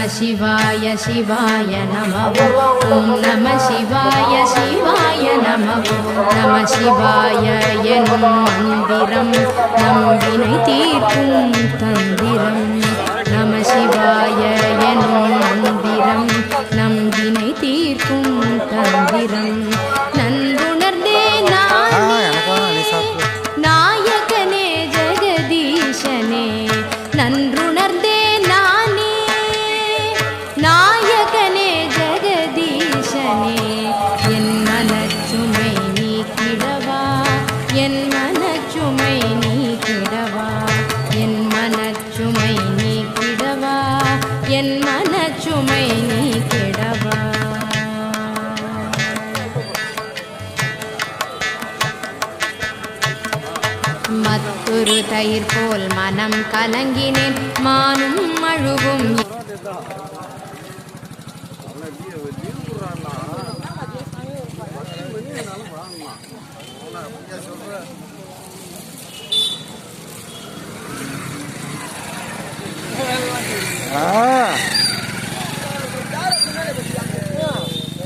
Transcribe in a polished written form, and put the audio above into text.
शिवाय शिवाय नमः ओम नमः शिवाय शिवाय नमः नमः शिवाय एनुम मन्दिरम नम्बिनै तीर्க்கும் தந்திரம் நம சிவாய எனும் மந்திரம் நம்பினை தீர்க்கும் தந்திரம் நன்றுணர்ந்தே நாயகனே ஜெகதீஷனே நன்றுணர்ந்தே நானே நாயகனே ஜெகதீஷனே என் மனச்சுமை நீக்கிடவா என் மனச்சுமை நீக்கிடவா என் மனச்சுமை நீக்கிடவா என் மனச்சுமை நீக்கிடவா மத்தொரு தயிர் போல் மனம் கலங்கினேன் மானும் அழுவும் Ah